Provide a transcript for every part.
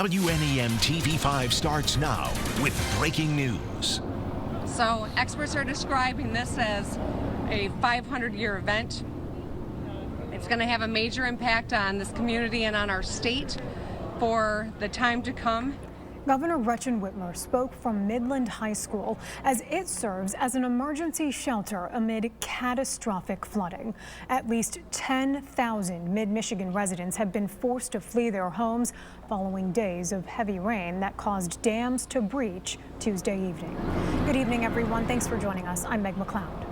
WNEM TV5 starts now with breaking news. So experts are describing this as a 500-year event. It's going to have a major impact on this community and on our state for the time to come. Governor Gretchen Whitmer spoke from Midland High School as it serves as an emergency shelter amid catastrophic flooding. At least 10,000 mid-Michigan residents have been forced to flee their homes following days of heavy rain that caused dams to breach Tuesday evening. Good evening, everyone. Thanks for joining us. I'm Meg McLeod.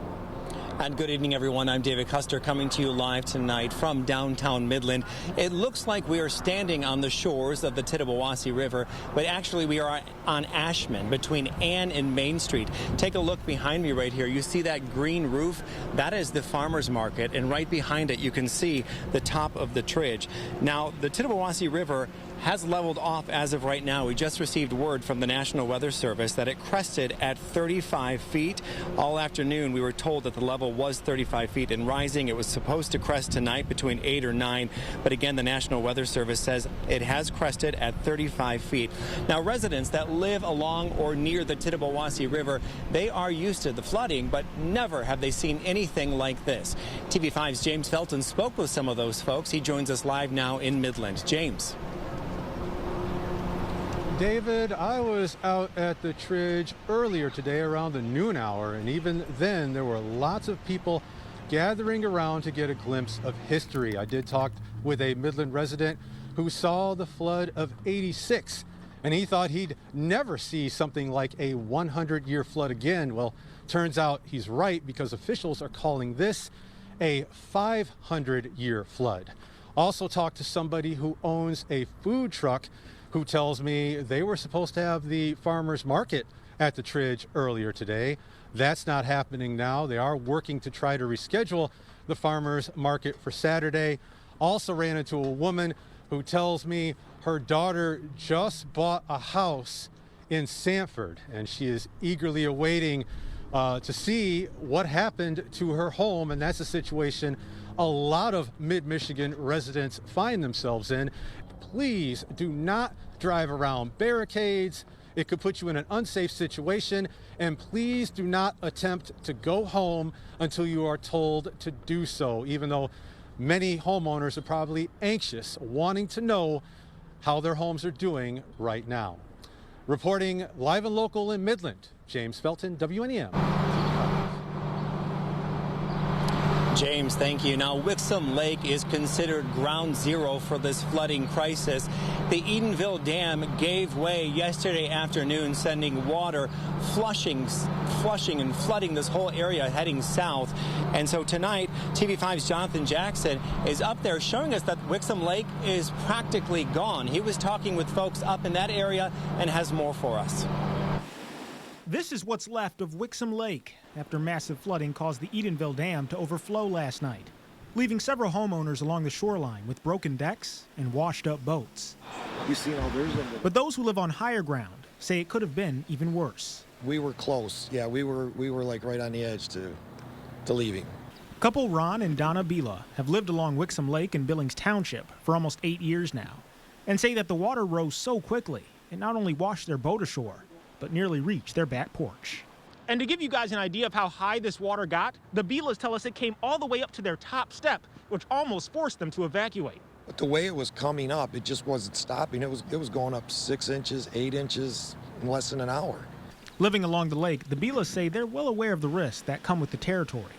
And good evening, everyone. I'm David Custer coming to you live tonight from downtown Midland. It looks like we are standing on the shores of the Tittabawassee River, but actually we are on Ashman between Ann and Main Street. Take a look behind me right here. You see that green roof? That is the farmers market, and right behind it you can see the top of the Tridge. Now, the Tittabawassee River has leveled off as of right now. We just received word from the National Weather Service that it crested at 35 feet. All afternoon we were told that the level was 35 feet and rising. It was supposed to crest tonight between 8 or 9, but again the National Weather Service says it has crested at 35 feet. Now, residents that live along or near the Tittabawassee River, they are used to the flooding, but never have they seen anything like this. TV5's James Felton spoke with some of those folks. He joins us live now in Midland. James. David, I was out at the Tridge earlier today around the noon hour, and even then there were lots of people gathering around to get a glimpse of history. I did talk with a Midland resident who saw the flood of '86, and he thought he'd never see something like a 100-year flood again. Well, turns out he's right, because officials are calling this a 500-year flood. Also talked to somebody who owns a food truck who tells me they were supposed to have the farmers market at the Tridge earlier today. That's not happening now. They are working to try to reschedule the farmers market for Saturday. Also ran into a woman who tells me her daughter just bought a house in Sanford, and she is eagerly awaiting to see what happened to her home, and that's a situation a lot of mid-Michigan residents find themselves in. Please do not drive around barricades. It could put you in an unsafe situation. And please do not attempt to go home until you are told to do so, even though many homeowners are probably anxious, wanting to know how their homes are doing right now. Reporting live and local in Midland, James Felton, WNEM. James, thank you. Now, Wixom Lake is considered ground zero for this flooding crisis. The Edenville Dam gave way yesterday afternoon, sending water flushing and flooding this whole area heading south. And so tonight, TV5's Jonathan Jackson is up there showing us that Wixom Lake is practically gone. He was talking with folks up in that area and has more for us. This is what's left of Wixom Lake after massive flooding caused the Edenville Dam to overflow last night, leaving several homeowners along the shoreline with broken decks and washed-up boats. You see how there's a... But those who live on higher ground say it could have been even worse. We were close. Yeah, we were like right on the edge to leaving. Couple Ron and Donna Bila have lived along Wixom Lake in Billings Township for almost 8 years now, and say that the water rose so quickly it not only washed their boat ashore, but nearly reached their back porch. And to give you guys an idea of how high this water got, the Beelas tell us it came all the way up to their top step, which almost forced them to evacuate. But the way it was coming up, it just wasn't stopping. It was going up 6 inches, 8 inches in less than an hour. Living along the lake, the Beelas say they're well aware of the risks that come with the territory.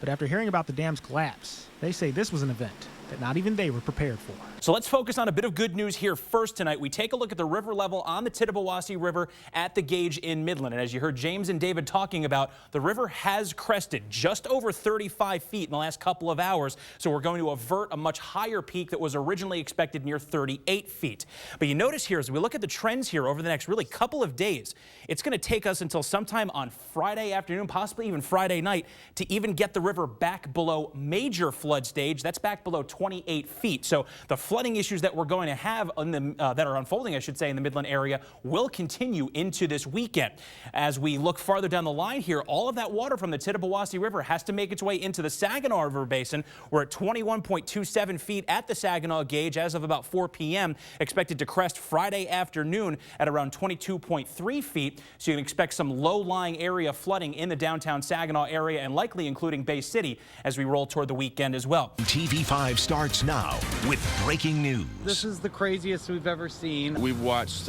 But after hearing about the dam's collapse, they say this was an event that not even they were prepared for. So let's focus on a bit of good news here first tonight. We take a look at the river level on the Tittabawassee River at the gauge in Midland. And as you heard James and David talking about, the river has crested just over 35 feet in the last couple of hours. So we're going to avert a much higher peak that was originally expected near 38 feet. But you notice here, as we look at the trends here over the next really couple of days, it's going to take us until sometime on Friday afternoon, possibly even Friday night, to even get the river back below major flood flood stage. That's back below 28 feet. So the flooding issues that we're going to have that are unfolding, I should say, in the Midland area will continue into this weekend. As we look farther down the line here, all of that water from the Tittabawassee River has to make its way into the Saginaw River Basin. We're at 21.27 feet at the Saginaw gauge as of about 4 p.m. Expected to crest Friday afternoon at around 22.3 feet. So you can expect some low-lying area flooding in the downtown Saginaw area and likely including Bay City as we roll toward the weekend as well. TV5 starts now with breaking news. This is the craziest we've ever seen. We've watched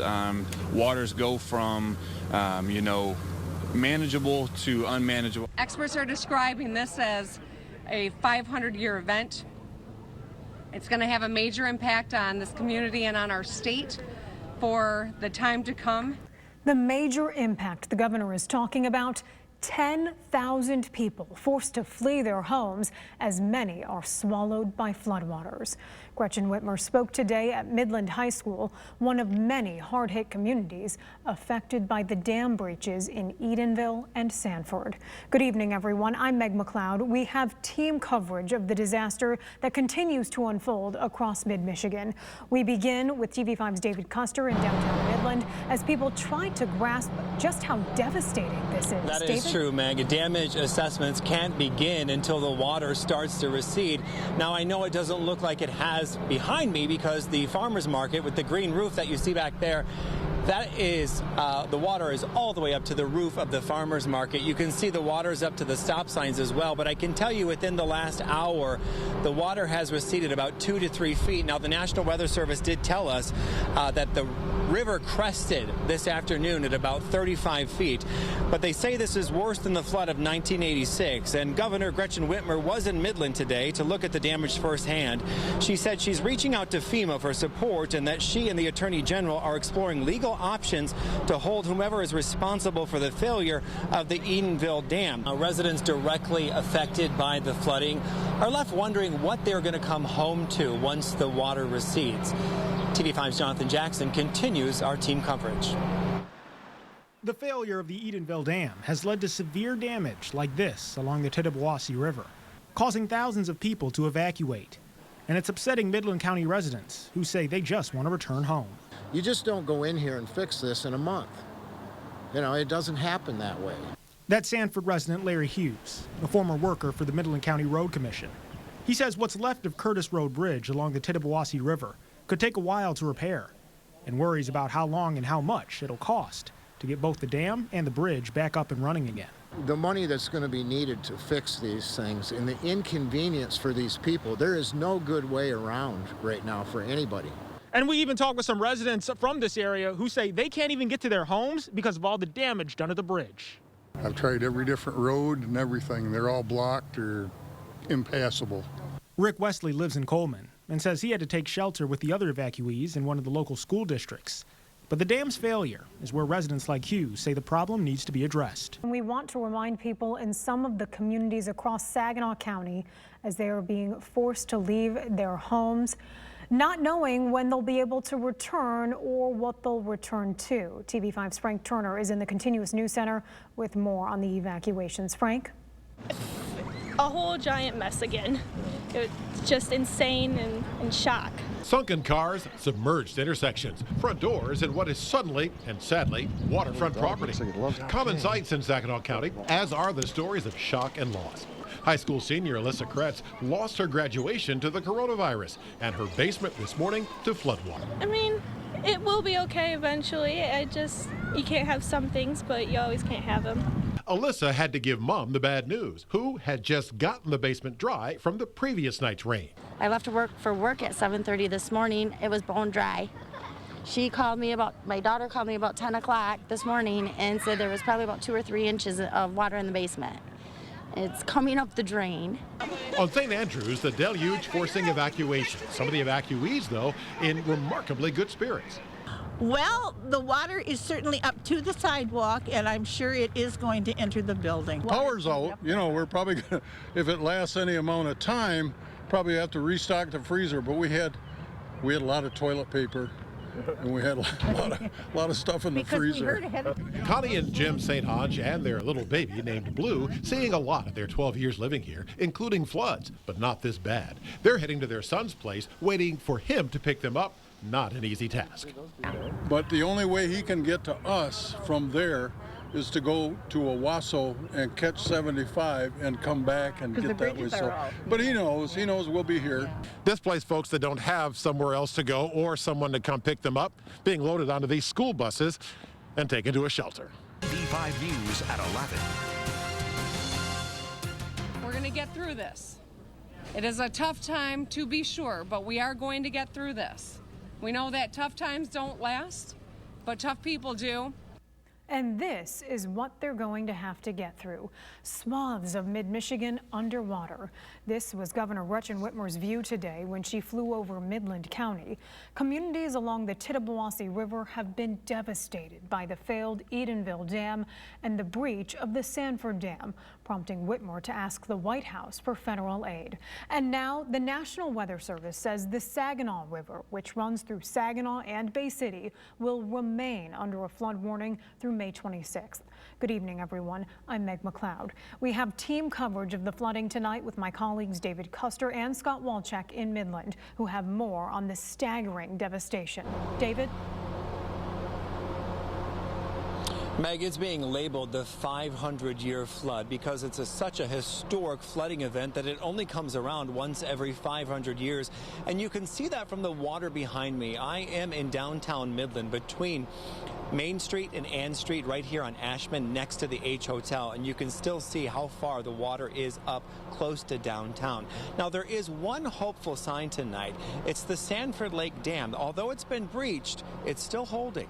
waters go from, manageable to unmanageable. Experts are describing this as a 500-year event. It's going to have a major impact on this community and on our state for the time to come. The major impact the governor is talking about: 10,000 people forced to flee their homes as many are swallowed by floodwaters. Gretchen Whitmer spoke today at Midland High School, one of many hard-hit communities affected by the dam breaches in Edenville and Sanford. Good evening, everyone. I'm Meg McLeod. We have team coverage of the disaster that continues to unfold across mid-Michigan. We begin with TV5's David Custer in downtown Midland as people try to grasp just how devastating this is. That is true, Meg. Damage assessments can't begin until the water starts to recede. Now, I know it doesn't look like it has behind me because the farmers market with the green roof that you see back there, that is, the water is all the way up to the roof of the farmers market. You can see the water's up to the stop signs as well, but I can tell you within the last hour, the water has receded about 2 to 3 feet. Now, the National Weather Service did tell us that the river crested this afternoon at about 35 feet, but they say this is worse than the flood of 1986. And Governor Gretchen Whitmer was in Midland today to look at the damage firsthand. She said she's reaching out to FEMA for support and that she and the Attorney General are exploring legal options to hold whomever is responsible for the failure of the Edenville Dam. Residents directly affected by the flooding are left wondering what they're going to come home to once the water recedes. TV5's Jonathan Jackson continues our team coverage. The failure of the Edenville Dam has led to severe damage like this along the Tittabawassee River, causing thousands of people to evacuate. And it's upsetting Midland County residents who say they just want to return home. You just don't go in here and fix this in a month. It doesn't happen that way. That's Sanford resident Larry Hughes, a former worker for the Midland County Road Commission. He says what's left of Curtis Road Bridge along the Tittabawassee River could take a while to repair, and worries about how long and how much it'll cost to get both the dam and the bridge back up and running again. The money that's going to be needed to fix these things and the inconvenience for these people, there is no good way around right now for anybody. And we even talked with some residents from this area who say they can't even get to their homes because of all the damage done to the bridge. I've tried every different road and everything. They're all blocked or impassable. Rick Wesley lives in Coleman and says he had to take shelter with the other evacuees in one of the local school districts. But the dam's failure is where residents like Hughes say the problem needs to be addressed. We want to remind people in some of the communities across Saginaw County as they are being forced to leave their homes, not knowing when they'll be able to return or what they'll return to. TV5's Frank Turner is in the Continuous News Center with more on the evacuations. Frank? A whole giant mess again. It's just insane and shock. Sunken cars, submerged intersections, front doors, and what is suddenly and sadly waterfront property. Common sights in Saginaw County, as are the stories of shock and loss. High school senior Alyssa Kretz lost her graduation to the coronavirus and her basement this morning to floodwater. I mean, it will be okay eventually. You can't have some things, but you always can't have them. Alyssa had to give Mom the bad news, who had just gotten the basement dry from the previous night's rain. I left work at 7:30 this morning. It was bone dry. My daughter called me about 10 o'clock this morning and said there was probably about 2 or 3 inches of water in the basement. It's coming up the drain. On St. Andrews, the deluge forcing evacuation. Some of the evacuees, though, in remarkably good spirits. Well, the water is certainly up to the sidewalk, and I'm sure it is going to enter the building. Power's out. We're probably going to, if it lasts any amount of time, probably have to restock the freezer. But we had a lot of toilet paper. and we had a lot of stuff in the freezer. Connie and Jim St. Honge and their little baby named Blue seeing a lot of their 12 years living here, including floods, but not this bad. They're heading to their son's place, waiting for him to pick them up. Not an easy task. But the only way he can get to us from there is to go to Owasso and catch 75 and come back and get that way. So, but he knows we'll be here. This place, folks that don't have somewhere else to go or someone to come pick them up, being loaded onto these school buses and taken to a shelter. TV5 News at 11. We're going to get through this. It is a tough time, to be sure, but we are going to get through this. We know that tough times don't last, but tough people do. And this is what they're going to have to get through. Swaths of mid-Michigan underwater. This was Governor Gretchen Whitmer's view today when she flew over Midland County. Communities along the Tittabawassee River have been devastated by the failed Edenville Dam and the breach of the Sanford Dam, prompting Whitmer to ask the White House for federal aid. And now the National Weather Service says the Saginaw River, which runs through Saginaw and Bay City, will remain under a flood warning through May 26th. Good evening, everyone. I'm Meg McLeod. We have team coverage of the flooding tonight with my colleagues David Custer and Scott Walczak in Midland, who have more on the staggering devastation. David? Meg, it's being labeled the 500-year flood because it's such a historic flooding event that it only comes around once every 500 years. And you can see that from the water behind me. I am in downtown Midland between Main Street and Ann Street right here on Ashman next to the H Hotel. And you can still see how far the water is up close to downtown. Now, there is one hopeful sign tonight. It's the Sanford Lake Dam. Although it's been breached, it's still holding.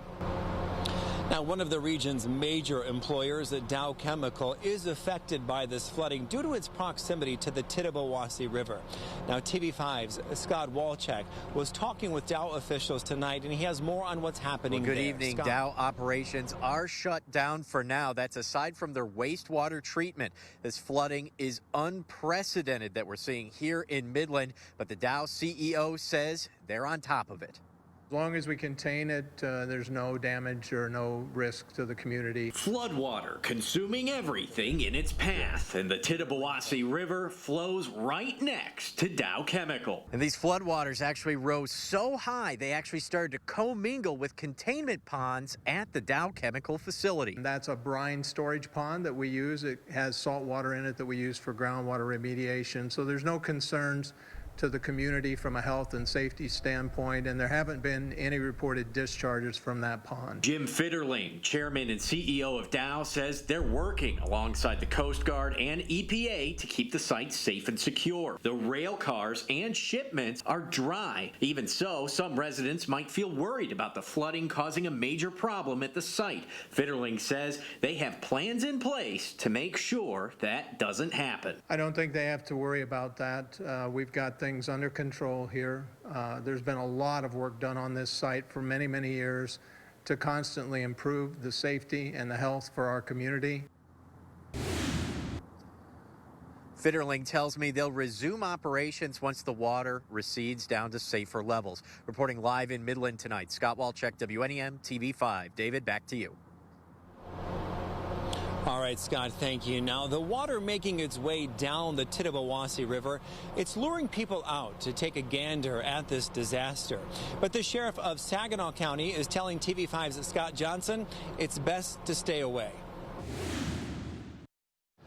Now, one of the region's major employers, Dow Chemical, is affected by this flooding due to its proximity to the Tittabawassee River. Now, TV5's Scott Walczak was talking with Dow officials tonight, and he has more on what's happening Good there. evening. Scott. Dow operations are shut down for now. That's aside from their wastewater treatment. This flooding is unprecedented that we're seeing here in Midland, but the Dow CEO says they're on top of it. As long as we contain it, there's no damage or no risk to the community. Floodwater consuming everything in its path, and the Tittabawassee River flows right next to Dow Chemical. And these floodwaters actually rose so high, they actually started to commingle with containment ponds at the Dow Chemical facility. And that's a brine storage pond that we use. It has salt water in it that we use for groundwater remediation. So there's no concerns to the community from a health and safety standpoint, and there haven't been any reported discharges from that pond. Jim Fitterling, chairman and CEO of Dow, says they're working alongside the Coast Guard and EPA to keep the site safe and secure. The rail cars and shipments are dry. Even so, some residents might feel worried about the flooding causing a major problem at the site. Fitterling says they have plans in place to make sure that doesn't happen. I don't think they have to worry about that. We've got things under control here. There's been a lot of work done on this site for many, many years to constantly improve the safety and the health for our community. Fitterling tells me they'll resume operations once the water recedes down to safer levels. Reporting live in Midland tonight, Scott Walczak, WNEM TV5. David, back to you. All right, Scott, thank you. Now, the water making its way down the Tittabawassee River, it's luring people out to take a gander at this disaster. But the sheriff of Saginaw County is telling TV5's Scott Johnson it's best to stay away.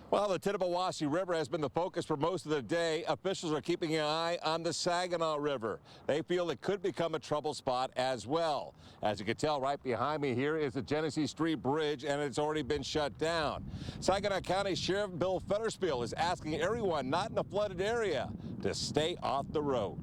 Well, the Tittabawassee River has been the focus for most of the day. Officials are keeping an eye on the Saginaw River. They feel it could become a trouble spot as well. As you can tell, right behind me here is the Genesee Street Bridge, and it's already been shut down. Saginaw County Sheriff Bill Fetterspiel is asking everyone not in the flooded area to stay off the road.